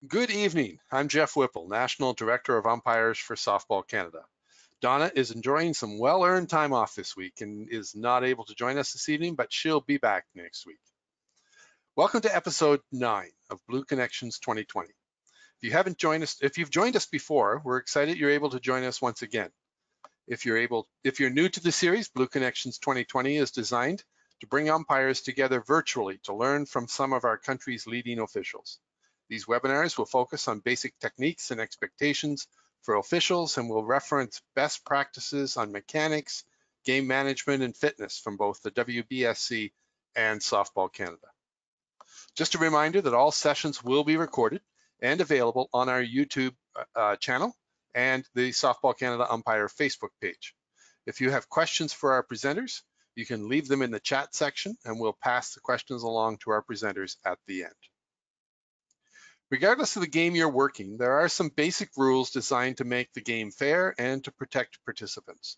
Good evening. I'm Jeff Whipple, National Director of Umpires for Softball Canada. Donna is enjoying some well-earned time off this week and is not able to join us this evening, but she'll be back next week. Welcome to episode 9 of Blue Connections 2020. If you've joined us before, we're excited you're able to join us once again. If you're new to the series, Blue Connections 2020 is designed to bring umpires together virtually to learn from some of our country's leading officials. These webinars will focus on basic techniques and expectations for officials and will reference best practices on mechanics, game management, and fitness from both the WBSC and Softball Canada. Just a reminder that all sessions will be recorded and available on our YouTube channel and the Softball Canada Umpire Facebook page. If you have questions for our presenters, you can leave them in the chat section and we'll pass the questions along to our presenters at the end. Regardless of the game you're working, there are some basic rules designed to make the game fair and to protect participants.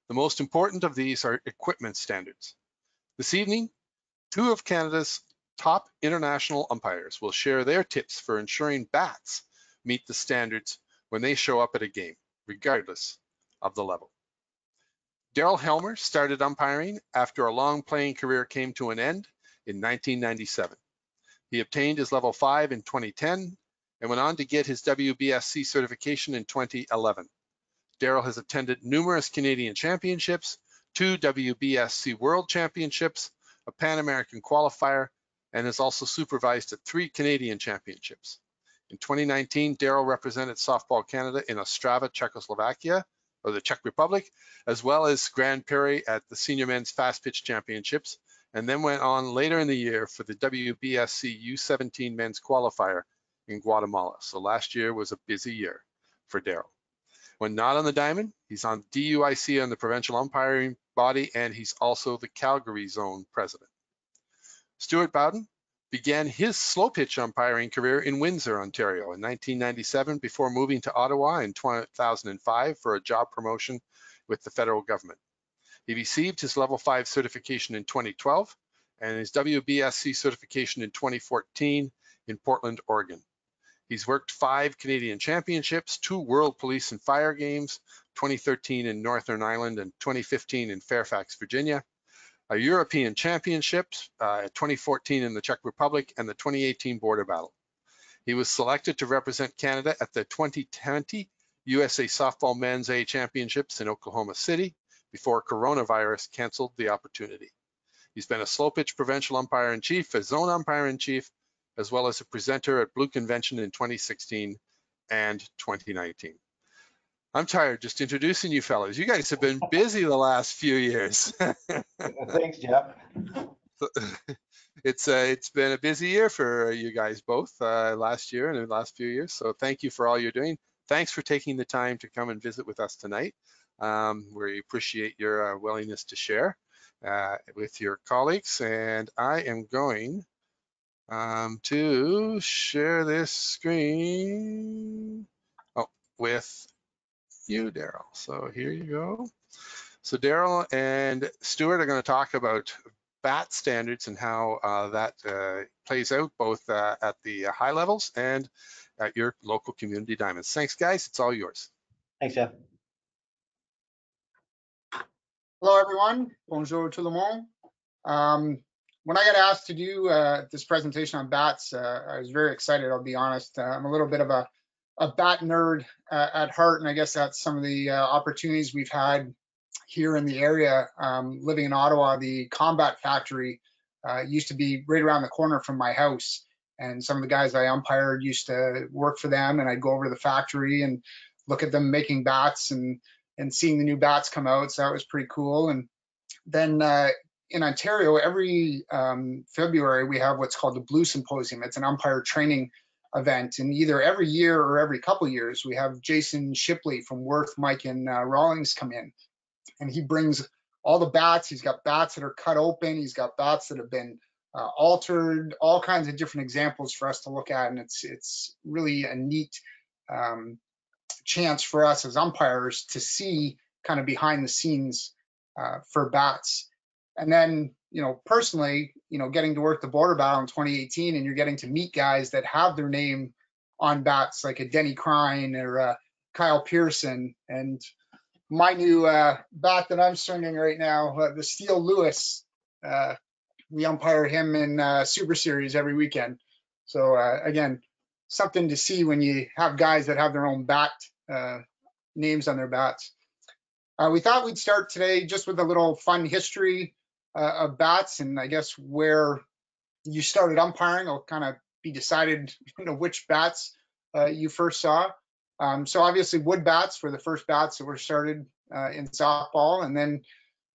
The most important of these are equipment standards. This evening, 2 of Canada's top international umpires will share their tips for ensuring bats meet the standards when they show up at a game, regardless of the level. Daryl Helmer started umpiring after a long playing career came to an end in 1997. He obtained his level 5 in 2010 and went on to get his WBSC certification in 2011. Daryl has attended numerous Canadian championships, 2 WBSC World Championships, a Pan American qualifier, and has also supervised at 3 Canadian championships. In 2019, Daryl represented Softball Canada in Ostrava, Czechoslovakia, or the Czech Republic, as well as Grand Prix at the Senior Men's Fast Pitch Championships, and then went on later in the year for the WBSC U17 Men's Qualifier in Guatemala. So last year was a busy year for Daryl. When not on the diamond, he's on DUIC on the provincial umpiring body, and he's also the Calgary Zone president. Stuart Bowden began his slow pitch umpiring career in Windsor, Ontario in 1997 before moving to Ottawa in 2005 for a job promotion with the federal government. He received his level 5 certification in 2012 and his WBSC certification in 2014 in Portland, Oregon. He's worked 5 Canadian championships, 2 World Police and Fire Games, 2013 in Northern Ireland and 2015 in Fairfax, Virginia, a European Championships, 2014 in the Czech Republic, and the 2018 Border Battle. He was selected to represent Canada at the 2020 USA Softball Men's A Championships in Oklahoma City before coronavirus canceled the opportunity. He's been a slow pitch provincial umpire-in-chief, a zone umpire-in-chief, as well as a presenter at Blue Convention in 2016 and 2019. I'm tired just introducing you fellas. You guys have been busy the last few years. Thanks, Jeff. It's been a busy year for you guys both last year and the last few years. So thank you for all you're doing. Thanks for taking the time to come and visit with us tonight. We appreciate your willingness to share with your colleagues. And I am going to share this screen with you, Daryl. So here you go. So Daryl and Stuart are going to talk about bat standards and how that plays out both at the high levels and at your local community diamonds. Thanks, guys. It's all yours. Thanks, Jeff. Hello, everyone. Bonjour tout le monde. When I got asked to do this presentation on bats, I was very excited, I'll be honest. I'm a little bit of a bat nerd at heart, and I guess that's some of the opportunities we've had here in the area. Living in Ottawa, the Combat Factory used to be right around the corner from my house, and some of the guys I umpired used to work for them, and I'd go over to the factory and look at them making bats and seeing the new bats come out, so that was pretty cool. And then in Ontario, every February, we have what's called the Blue Symposium. It's an umpire training event, and either every year or every couple of years, we have Jason Shipley from Worth, Mike, and Rawlings come in, and he brings all the bats. He's got bats that are cut open. He's got bats that have been altered, all kinds of different examples for us to look at, and it's really a neat chance for us as umpires to see kind of behind the scenes for bats. And then, personally, getting to work the Border Battle in 2018, and you're getting to meet guys that have their name on bats like a Denny Crine or Kyle Pearson. And my new bat that I'm swinging right now, the Steel Lewis, we umpire him in Super Series every weekend. So again, something to see when you have guys that have their own bat names on their bats. We thought we'd start today just with a little fun history of bats, and I guess where you started umpiring will kind of be decided, which bats you first saw. So obviously wood bats were the first bats that were started in softball, and then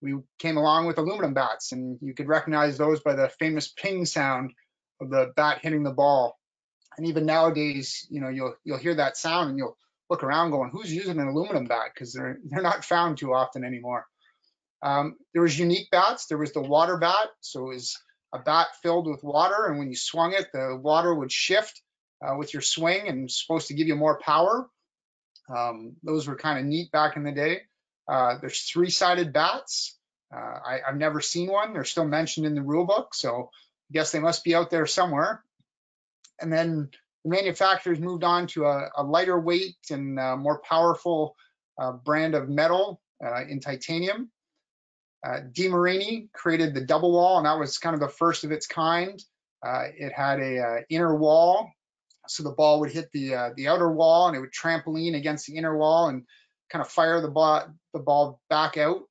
we came along with aluminum bats, and you could recognize those by the famous ping sound of the bat hitting the ball. And even nowadays, you'll hear that sound and you'll look around going, who's using an aluminum bat? Because they're not found too often anymore. There was unique bats. There was the water bat. So it was a bat filled with water, and when you swung it, the water would shift with your swing and supposed to give you more power. Those were kind of neat back in the day. There's three-sided bats. I've never seen one. They're still mentioned in the rule book, so I guess they must be out there somewhere. And then the manufacturers moved on to a lighter weight and more powerful brand of metal in titanium. DeMarini created the double wall, and that was kind of the first of its kind. It had a inner wall, so the ball would hit the outer wall, and it would trampoline against the inner wall and kind of fire the ball back out,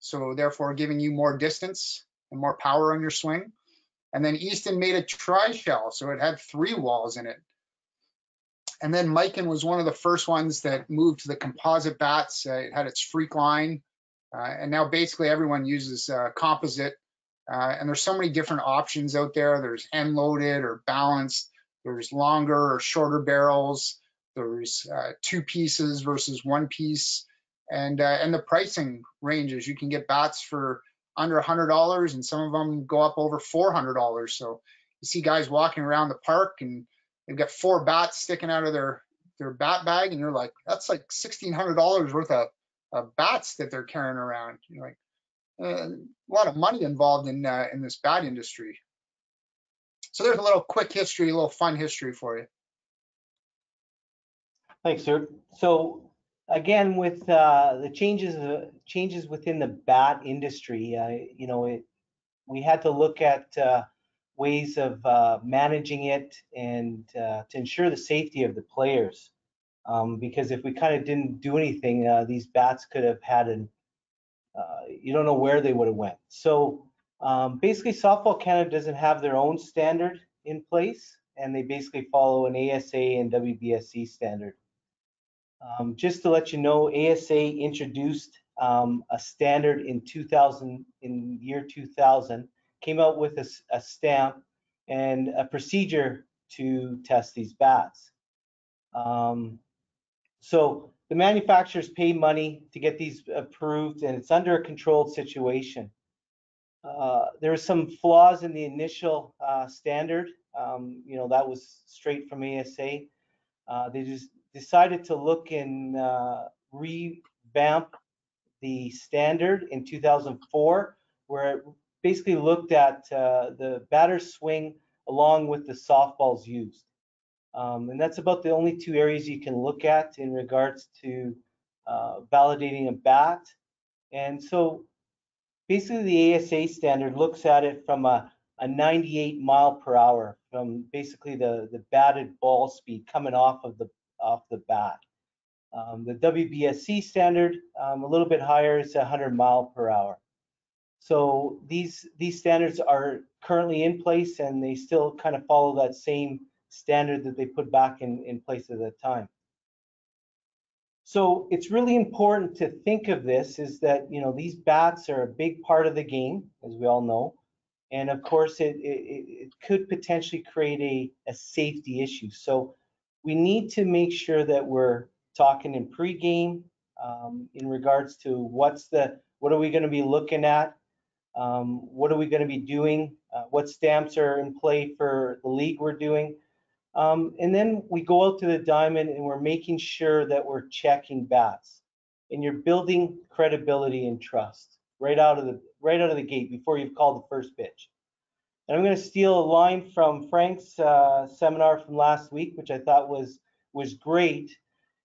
so therefore giving you more distance and more power on your swing. And then Easton made a tri-shell, so it had 3 walls in it. And then Miken was one of the first ones that moved to the composite bats. It had its freak line, and now basically everyone uses composite. And there's so many different options out there. There's end loaded or balanced. There's longer or shorter barrels. There's 2 pieces versus 1 piece, and the pricing ranges. You can get bats for under $100, and some of them go up over $400. So you see guys walking around the park, and they've got 4 bats sticking out of their bat bag, and you're like, that's like $1,600 worth of bats that they're carrying around. You're like, a lot of money involved in this bat industry. So there's a little quick history, a little fun history for you. Thanks, Stuart. So again, with the changes within the bat industry, we had to look at ways of managing it and to ensure the safety of the players. Because if we kind of didn't do anything, these bats could have had you don't know where they would have went. So basically, Softball Canada doesn't have their own standard in place, and they basically follow an ASA and WBSC standard. Just to let you know, ASA introduced a standard in year 2000, came out with a stamp and a procedure to test these bats. So the manufacturers pay money to get these approved, and it's under a controlled situation. There were some flaws in the initial standard. That was straight from ASA. They just decided to look and revamp the standard in 2004, where it basically looked at the batter's swing along with the softballs used. And that's about the only 2 areas you can look at in regards to validating a bat. And so basically the ASA standard looks at it from a 98 mile per hour, from basically the batted ball speed coming off the bat. The WBSC standard, a little bit higher, is 100 mile per hour. So these standards are currently in place, and they still kind of follow that same standard that they put back in place at that time. So it's really important to think of this is that, these bats are a big part of the game, as we all know. And of course, it could potentially create a safety issue. So we need to make sure that we're talking in pregame in regards to what are we going to be looking at? What are we going to be doing? What stamps are in play for the league we're doing? And then we go out to the diamond and we're making sure that we're checking bats, and you're building credibility and trust right out of the gate before you've called the first pitch. And I'm going to steal a line from Frank's seminar from last week, which I thought was great,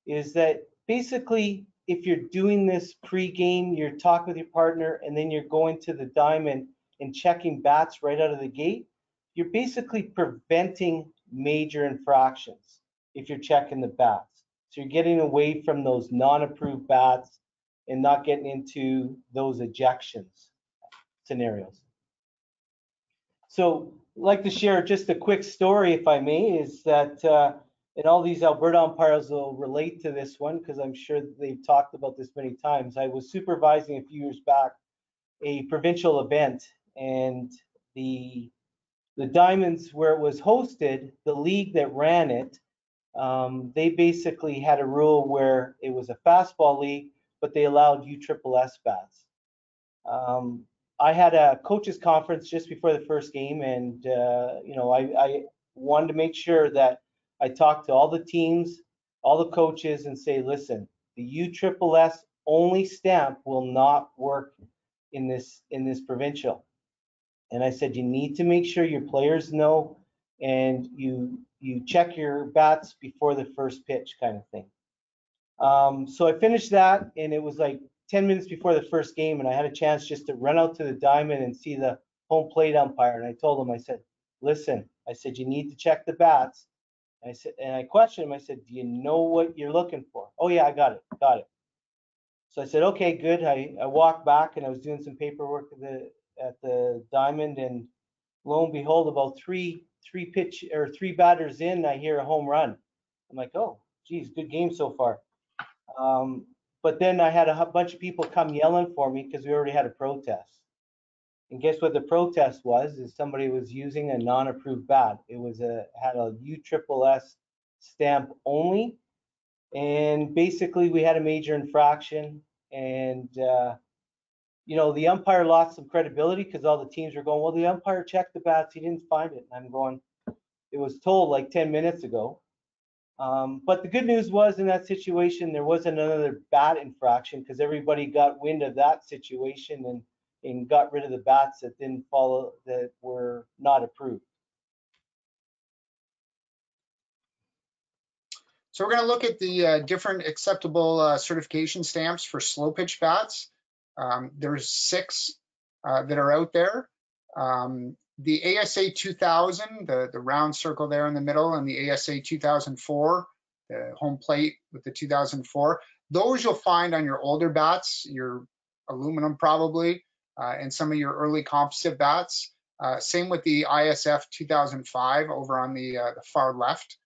is that basically if you're doing this pre-game, you're talking with your partner, and then you're going to the diamond and checking bats right out of the gate, you're basically preventing major infractions if you're checking the bats. So you're getting away from those non-approved bats and not getting into those ejections scenarios. So I'd like to share just a quick story, if I may, is that, and all these Alberta umpires will relate to this one because I'm sure they've talked about this many times. I was supervising a few years back a provincial event, and the Diamonds where it was hosted, the league that ran it, they basically had a rule where it was a fastball league, but they allowed USSS bats. I had a coaches conference just before the first game, and I wanted to make sure that I talked to all the teams, all the coaches, and say, listen, the USSS only stamp will not work in this provincial. And I said, you need to make sure your players know, and you check your bats before the first pitch, kind of thing. So I finished that, and it was like 10 minutes before the first game, and I had a chance just to run out to the diamond and see the home plate umpire. And I told him, I said, listen, I said, you need to check the bats. And I said, and I questioned him, I said, do you know what you're looking for? Oh yeah, I got it. So I said, okay, good. I walked back, and I was doing some paperwork at the diamond, and lo and behold, about three batters in, I hear a home run. I'm like, oh, geez, good game so far. But then I had a bunch of people come yelling for me because we already had a protest. And guess what the protest was? Is somebody was using a non-approved bat. It was had a USSS stamp only, and basically we had a major infraction, and the umpire lost some credibility because all the teams were going, well, the umpire checked the bats, he didn't find it. And I'm going, it was told like 10 minutes ago. But the good news was in that situation, there wasn't another bat infraction because everybody got wind of that situation and got rid of the bats that didn't follow, that were not approved. So we're going to look at the different acceptable certification stamps for slow pitch bats. There's 6 that are out there. The ASA 2000, the round circle there in the middle, and the ASA 2004, the home plate with the 2004. Those you'll find on your older bats, your aluminum probably, and some of your early composite bats. Same with the ISF 2005 over on the far left.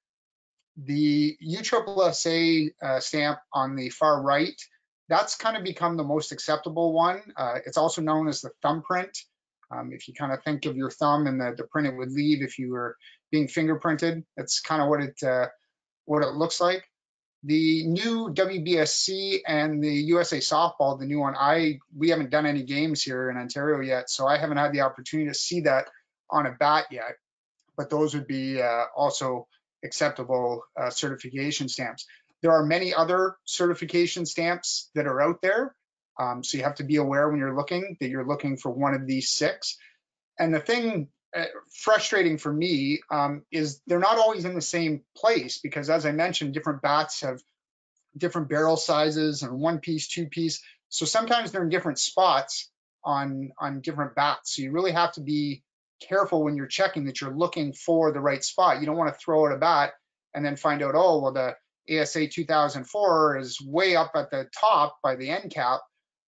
The USSSA stamp on the far right, that's kind of become the most acceptable one. It's also known as the thumbprint. If you kind of think of your thumb and the print it would leave if you were being fingerprinted, that's kind of what it looks like. The new WBSC and the USA Softball, the new one, we haven't done any games here in Ontario yet, so I haven't had the opportunity to see that on a bat yet, but those would be also acceptable certification stamps. There are many other certification stamps that are out there. So you have to be aware when you're looking that you're looking for one of these 6. And the thing frustrating for me is they're not always in the same place because, as I mentioned, different bats have different barrel sizes and 1-piece, 2-piece. So sometimes they're in different spots on different bats. So you really have to be careful when you're checking that you're looking for the right spot. You don't want to throw out a bat and then find out, oh, well, the ASA 2004 is way up at the top by the end cap,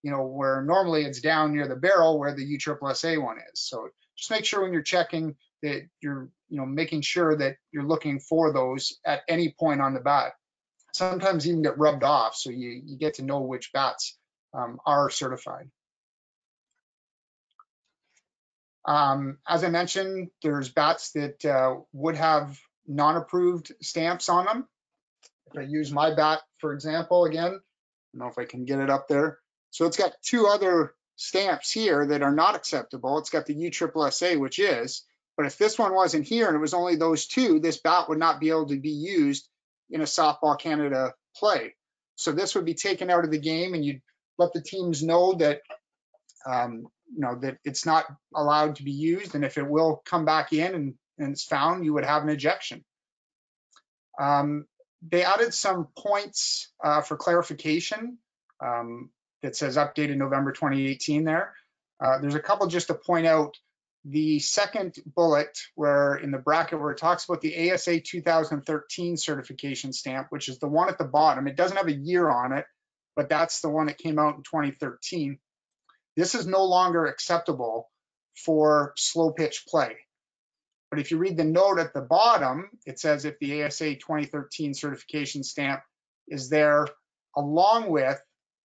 where normally it's down near the barrel where the USSSA one is. So just make sure when you're checking that you're, making sure that you're looking for those at any point on the bat. Sometimes even get rubbed off, so you get to know which bats are certified. As I mentioned, there's bats that would have non-approved stamps on them. If I use my bat, for example, again, I don't know if I can get it up there. So it's got 2 other stamps here that are not acceptable. It's got the USSSA, which is, but if this one wasn't here and it was only those 2, this bat would not be able to be used in a Softball Canada play. So this would be taken out of the game, and you'd let the teams know that that it's not allowed to be used, and if it will come back in and it's found, you would have an ejection. They added some points for clarification that says updated November 2018 there. There's a couple just to point out. The second bullet, where in the bracket where it talks about the ASA 2013 certification stamp, which is the one at the bottom, it doesn't have a year on it, but that's the one that came out in 2013. This is no longer acceptable for slow pitch play. But if you read the note at the bottom, it says if the ASA 2013 certification stamp is there along with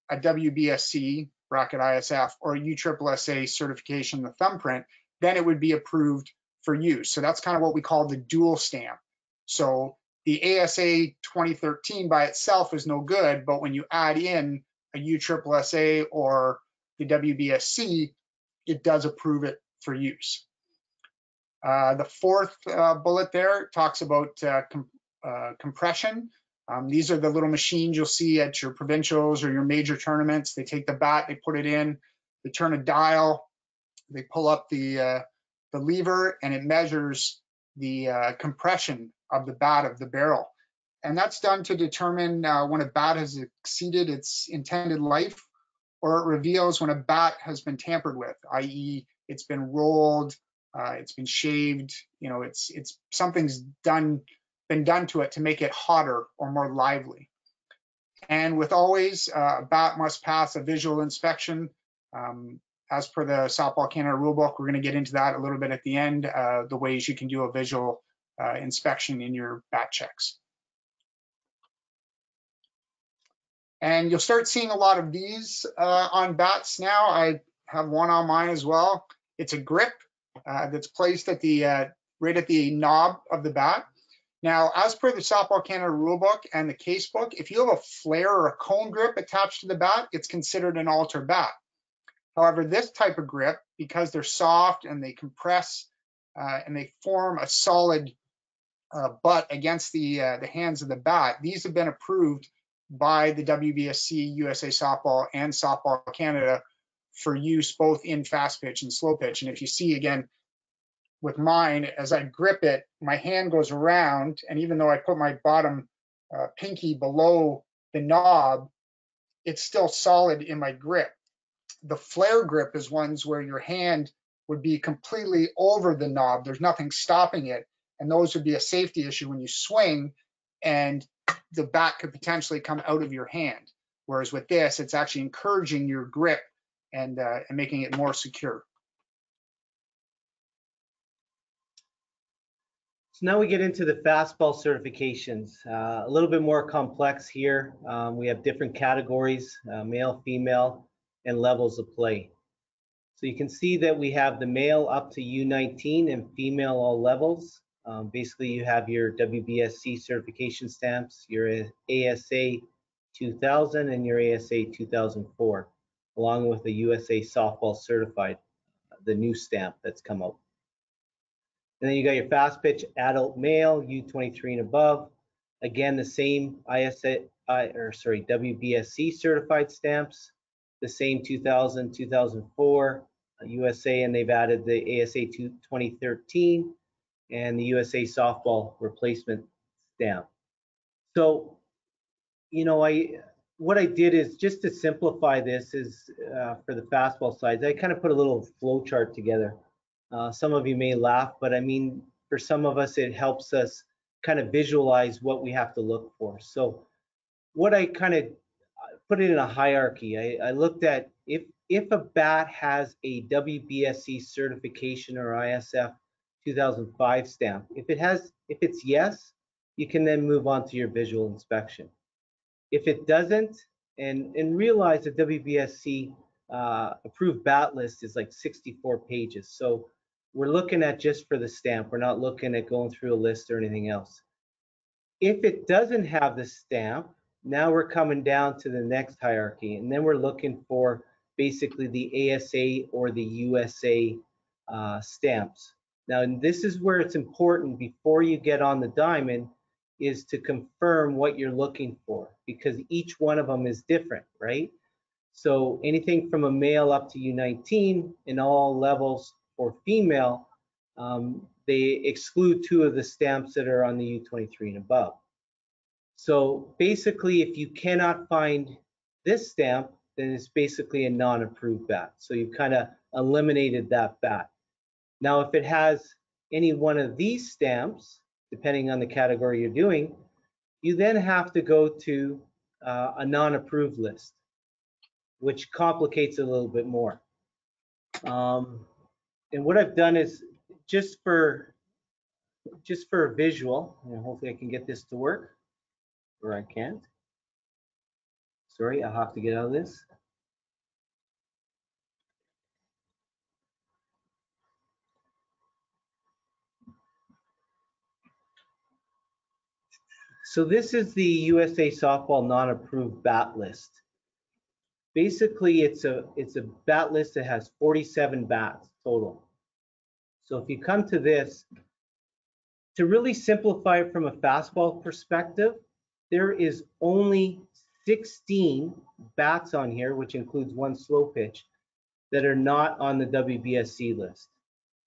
a WBSC bracket ISF or a USSSA certification, the thumbprint, then it would be approved for use. So that's kind of what we call the dual stamp. So the ASA 2013 by itself is no good, but when you add in a USSSA or the WBSC, it does approve it for use. The fourth bullet there talks about compression. These are the little machines you'll see at your provincials or your major tournaments. They take the bat, they put it in, they turn a dial, they pull up the lever, and it measures the compression of the bat of the barrel. And that's done to determine when a bat has exceeded its intended life, or it reveals when a bat has been tampered with, i.e. it's been rolled, it's been shaved, it's something's been done to it to make it hotter or more lively. And with always, a bat must pass a visual inspection. As per the Softball Canada rulebook, we're going to get into that a little bit at the end, the ways you can do a visual inspection in your bat checks. And you'll start seeing a lot of these on bats now. I have one on mine as well. It's a grip that's placed at the right at the knob of the bat. Now, as per the Softball Canada rulebook and the casebook, if you have a flare or a cone grip attached to the bat, it's considered an alter bat. However, this type of grip, because they're soft and they compress and they form a solid butt against the hands of the bat, these have been approved by the WBSC, USA Softball, and Softball Canada for use both in fast pitch and slow pitch. And if you see again with mine, as I grip it, my hand goes around, and even though I put my bottom pinky below the knob, it's still solid in my grip. The flare grip is ones where your hand would be completely over the knob. There's nothing stopping it. And those would be a safety issue when you swing and the bat could potentially come out of your hand. Whereas with this, it's actually encouraging your grip and making it more secure. So now we get into the fastball certifications. A little bit more complex here. We have different categories, male, female, and levels of play. So you can see that we have the male up to U19 and female all levels. Basically, you have your WBSC certification stamps, your ASA 2000 and your ASA 2004, along with the USA Softball Certified, the new stamp that's come out. And then you got your fast pitch adult male, U23 and above. Again, the same WBSC certified stamps, the same 2000, 2004, USA, and they've added the ASA 2013 and the USA Softball replacement stamp. So, what I did is, just to simplify this, is for the fastball sides, I kind of put a little flow chart together. Some of you may laugh, but I mean, for some of us, it helps us kind of visualize what we have to look for. So what I kind of put it in a hierarchy. I looked at if a bat has a WBSC certification or ISF 2005 stamp. If it's yes, you can then move on to your visual inspection. If it doesn't, and realize the WBSC approved bat list is like 64 pages. So we're looking at just for the stamp. We're not looking at going through a list or anything else. If it doesn't have the stamp, now we're coming down to the next hierarchy, and then we're looking for basically the ASA or the USA stamps. Now, this is where it's important before you get on the diamond is to confirm what you're looking for, because each one of them is different, right? So anything from a male up to U19 in all levels for female, they exclude 2 of the stamps that are on the U23 and above. So basically, if you cannot find this stamp, then it's basically a non-approved bat. So you've kind of eliminated that bat. Now, if it has any one of these stamps, depending on the category you're doing, you then have to go to a non-approved list, which complicates it a little bit more. And what I've done is just for a visual, and hopefully I can get this to work, or I can't. Sorry, I'll have to get out of this. So this is the USA Softball non-approved bat list. Basically, it's a bat list that has 47 bats total. So if you come to this, to really simplify it from a fastball perspective, there is only 16 bats on here, which includes 1 slow pitch, that are not on the WBSC list.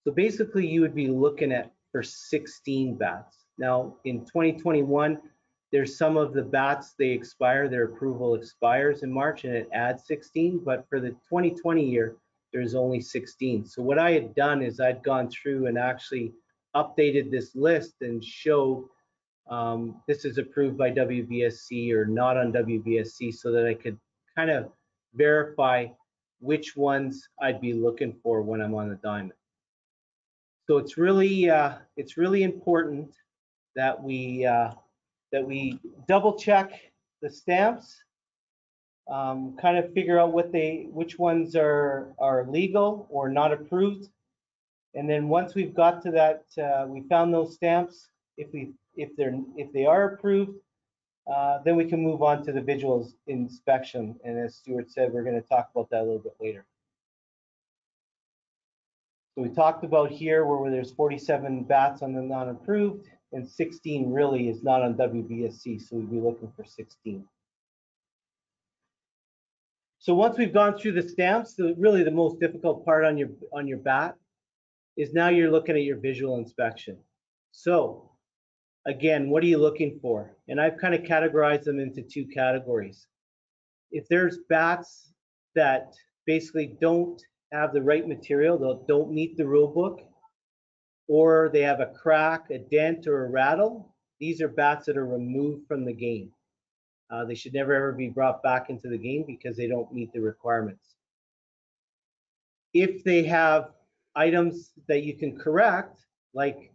So basically, you would be looking at for 16 bats. Now, in 2021, there's some of the bats, they expire, their approval expires in March, and it adds 16, but for the 2020 year, there's only 16. So what I had done is I'd gone through and actually updated this list and showed this is approved by WBSC or not on WBSC, so that I could kind of verify which ones I'd be looking for when I'm on the diamond. So it's really important that we double check the stamps, kind of figure out which ones are legal or not approved, and then once we've got to that, we found those stamps. If they are approved, then we can move on to the visual inspection. And as Stuart said, we're going to talk about that a little bit later. So we talked about here where there's 47 bats on the non-approved, and 16 really is not on WBSC, so we'd be looking for 16. So once we've gone through the stamps, really the most difficult part on your bat is now you're looking at your visual inspection. So again, what are you looking for? And I've kind of categorized them into 2 categories. If there's bats that basically don't have the right material, they don't meet the rule book, or they have a crack, a dent, or a rattle, these are bats that are removed from the game. They should never ever be brought back into the game because they don't meet the requirements. If they have items that you can correct, like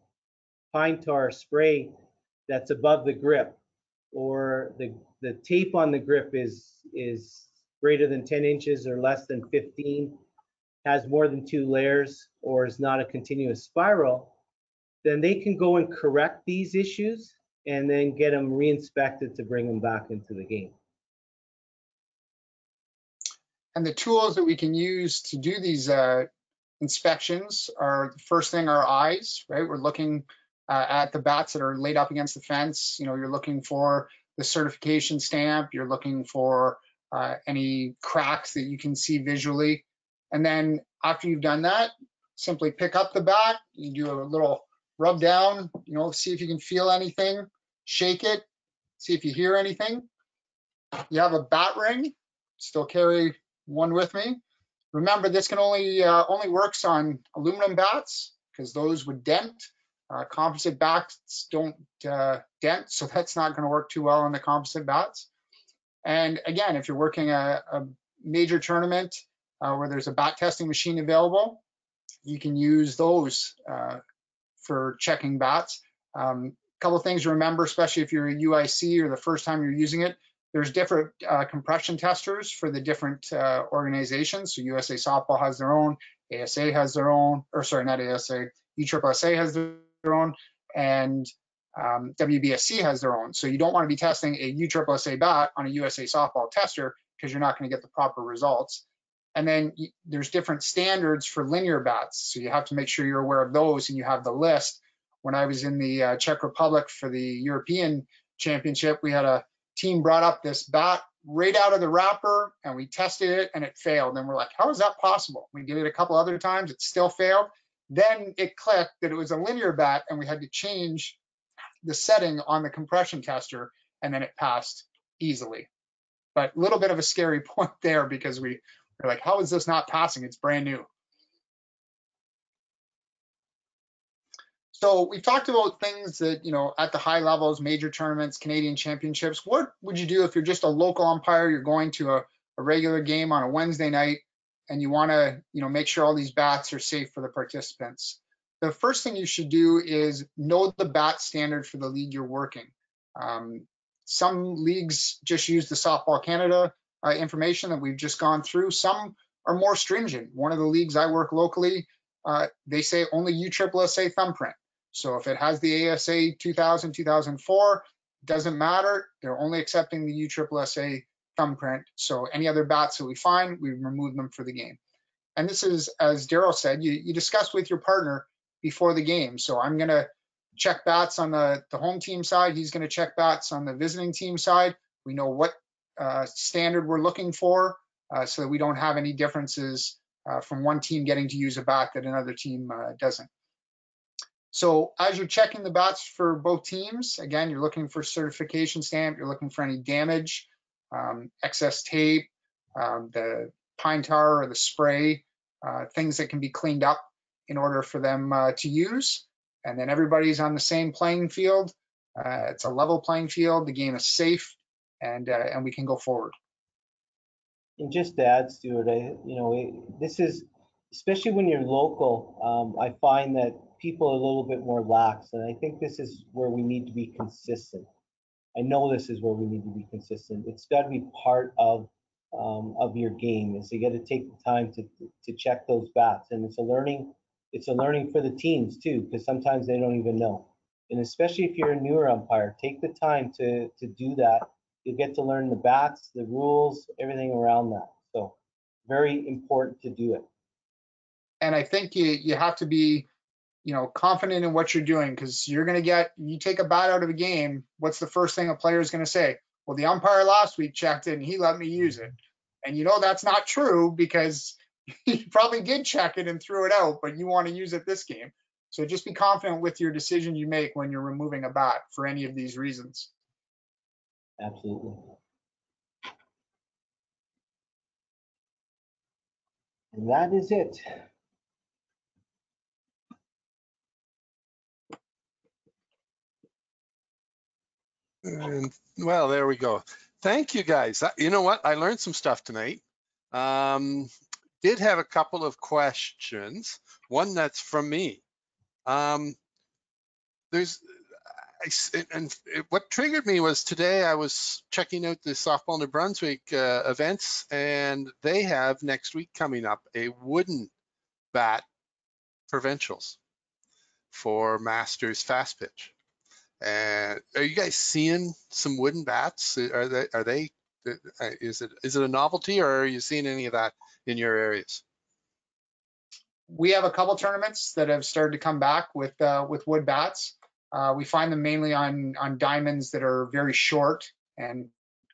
pine tar spray that's above the grip, or the tape on the grip is greater than 10 inches or less than 15, has more than 2 layers, or is not a continuous spiral, then they can go and correct these issues and then get them re-inspected to bring them back into the game. And the tools that we can use to do these inspections are, the first thing, our eyes, right? We're looking at the bats that are laid up against the fence. You know, you're looking for the certification stamp, you're looking for any cracks that you can see visually. And then after you've done that, simply pick up the bat, you do a little rub down, you know, see if you can feel anything, shake it, see if you hear anything. You have a bat ring, still carry one with me. Remember, this can only works on aluminum bats because those would dent. Composite bats don't dent, so that's not going to work too well on the composite bats. And again, if you're working a major tournament where there's a bat testing machine available, you can use those for checking bats. Couple of things to remember, especially if you're a UIC or the first time you're using it, there's different compression testers for the different organizations. So USA Softball has their own, ASA has their own, or sorry, not ASA, USSSA has their own, and WBSC has their own. So you don't want to be testing a USSSA bat on a USA Softball tester because you're not going to get the proper results. And then there's different standards for linear bats. So you have to make sure you're aware of those and you have the list. When I was in the Czech Republic for the European Championship, we had a team brought up this bat right out of the wrapper, and we tested it and it failed. And we're like, how is that possible? We did it a couple other times, it still failed. Then it clicked that it was a linear bat, and we had to change the setting on the compression tester, and then it passed easily. But a little bit of a scary point there, because we're like, how is this not passing? It's brand new. So we've talked about things that, you know, at the high levels, major tournaments, Canadian championships. What would you do if you're just a local umpire, you're going to a regular game on a Wednesday night, and you want to, you know, make sure all these bats are safe for the participants? The first thing you should do is know the bat standard for the league you're working. Some leagues just use the Softball Canada information that we've just gone through. Some are more stringent. One of the leagues I work locally, they say only USSSA thumbprint. So if it has the ASA 2000, 2004, doesn't matter. They're only accepting the USSSA thumbprint. So any other bats that we find, we remove them for the game. And this is, as Daryl said, you discuss with your partner before the game. So I'm going to check bats on the home team side. He's going to check bats on the visiting team side. We know what standard we're looking for, so that we don't have any differences from one team getting to use a bat that another team doesn't. So as you're checking the bats for both teams, again, you're looking for certification stamp, you're looking for any damage, excess tape, the pine tar or the spray, things that can be cleaned up in order for them to use. And then everybody's on the same playing field. It's a level playing field. The game is safe, and we can go forward. And just to add, Stuart, this is, especially when you're local, I find that people are a little bit more lax, and I think this is where we need to be consistent. I know this is where we need to be consistent. It's got to be part of your game. Is you got to take the time to check those bats, and it's a learning for the teams too, because sometimes they don't even know. And especially if you're a newer umpire, take the time to do that. You'll get to learn the bats, the rules, everything around that. So very important to do it. And I think you have to be, you know, confident in what you're doing, because you're going to you take a bat out of a game, what's the first thing a player is going to say? Well, the umpire last week checked it and he let me use it. And you know that's not true, because he probably did check it and threw it out, but you want to use it this game. So just be confident with your decision you make when you're removing a bat for any of these reasons. Absolutely. And that is it. And well, there we go. Thank you, guys. You know what? I learned some stuff tonight. Did have a couple of questions. One that's from me. What triggered me was today I was checking out the Softball New Brunswick events, and they have next week coming up a wooden bat provincials for Masters Fast Pitch. And are you guys seeing some wooden bats? Is it a novelty, or are you seeing any of that in your areas? We have a couple tournaments that have started to come back with wood bats. We find them mainly on diamonds that are very short, and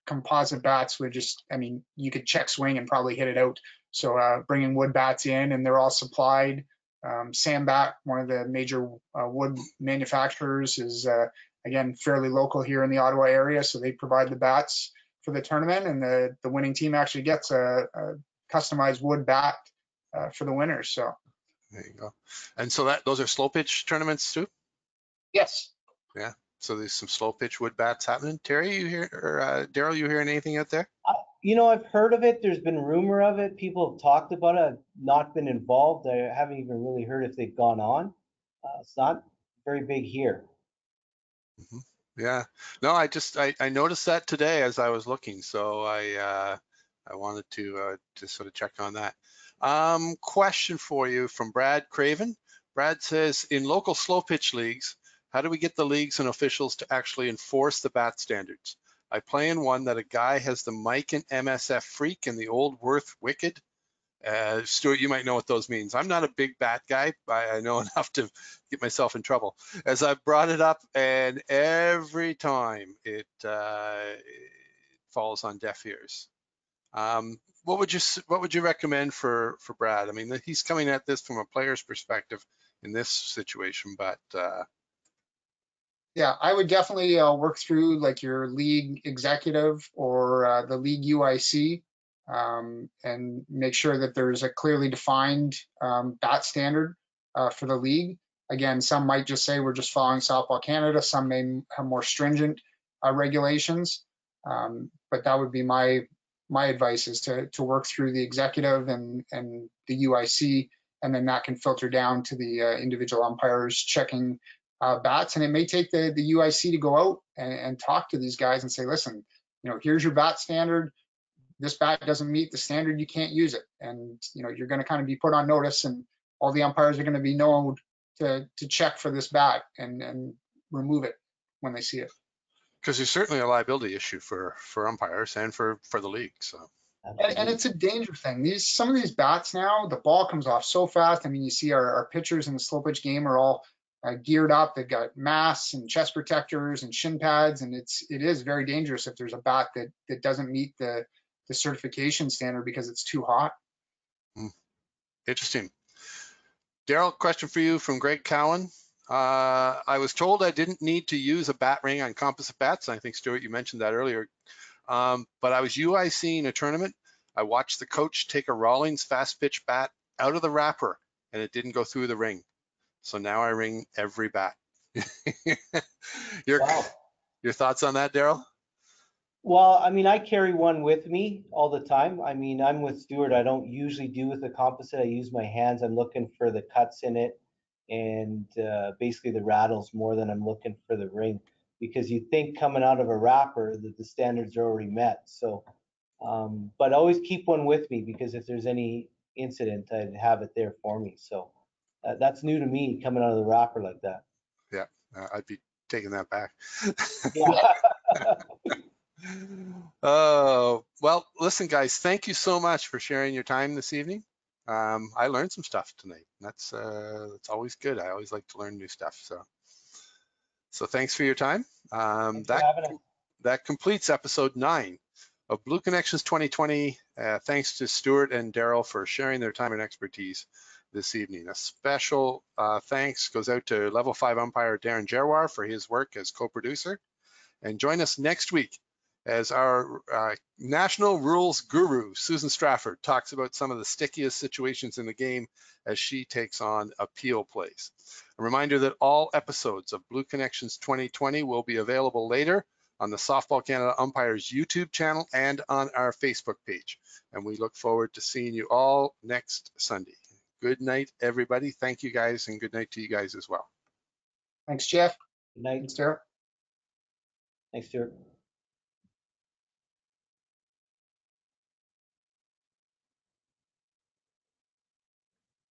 composite bats would just, I mean, you could check swing and probably hit it out. So bringing wood bats in, and they're all supplied. Sambat, one of the major wood manufacturers, is again fairly local here in the Ottawa area, so they provide the bats for the tournament, and the winning team actually gets a customized wood bat for the winners. So there you go. And so those are slow pitch tournaments too? Yes. Yeah. So there's some slow pitch wood bats happening. Terry, you hear, or Daryl, you hearing anything out there? You know, I've heard of it. There's been rumor of it. People have talked about it. I've not been involved. I haven't even really heard if they've gone on. It's not very big here. Mm-hmm. Yeah. No, I noticed that today as I was looking, so I wanted to sort of check on that. Question for you from Brad Craven. Brad says, in local slow pitch leagues, how do we get the leagues and officials to actually enforce the bat standards? I play in one that a guy has the Mike and MSF Freak and the Old Worth Wicked. Stuart, you might know what those means. I'm not a big bat guy, but I know enough to get myself in trouble. As I've brought it up, and every time it falls on deaf ears. What would you recommend for Brad? I mean, he's coming at this from a player's perspective in this situation, but Yeah, I would definitely work through like your league executive or the league UIC, and make sure that there's a clearly defined bat standard for the league. Again, some might just say we're just following Softball Canada. Some may have more stringent regulations, but that would be my advice, is to work through the executive and the UIC, and then that can filter down to the individual umpires checking bats. And it may take the UIC to go out and talk to these guys and say, listen, here's your bat standard. This bat doesn't meet the standard. You can't use it. And, you're going to kind of be put on notice, and all the umpires are going to be known to check for this bat and remove it when they see it. because there's certainly a liability issue for umpires and for the league. So. And it's a danger thing. Some of these bats now, the ball comes off so fast. I mean, you see our pitchers in the slow pitch game are all geared up. They've got masks and chest protectors and shin pads, and it is very dangerous if there's a bat that doesn't meet the certification standard because it's too hot. Interesting. Daryl, question for you from Greg Cowan. I was told I didn't need to use a bat ring on composite bats. I think, Stuart, you mentioned that earlier. But I was UICing a tournament. I watched the coach take a Rawlings fast pitch bat out of the wrapper, and it didn't go through the ring. So now I ring every bat. Your thoughts on that, Daryl? Well, I mean, I carry one with me all the time. I mean, I'm with Stuart. I don't usually do with the composite. I use my hands. I'm looking for the cuts in it and basically the rattles more than I'm looking for the ring, because you think coming out of a wrapper that the standards are already met. So, but always keep one with me, because if there's any incident, I'd have it there for me. So that's new to me, coming out of the wrapper like that. Yeah, I'd be taking that back. Yeah. Oh, well, listen, guys, thank you so much for sharing your time this evening. I learned some stuff tonight. That's always good. I always like to learn new stuff. So thanks for your time. That completes episode 9 of Blue Connections 2020. Thanks to Stuart and Daryl for sharing their time and expertise this evening. A special thanks goes out to Level 5 umpire Darren Gerwar for his work as co-producer. And join us next week as our national rules guru, Susan Strafford, talks about some of the stickiest situations in the game as she takes on appeal plays. A reminder that all episodes of Blue Connections 2020 will be available later on the Softball Canada Umpires YouTube channel and on our Facebook page. And we look forward to seeing you all next Sunday. Good night, everybody. Thank you, guys, and good night to you guys as well. Thanks, Jeff. Good night. Thanks, Daryl. Thanks, Stuart.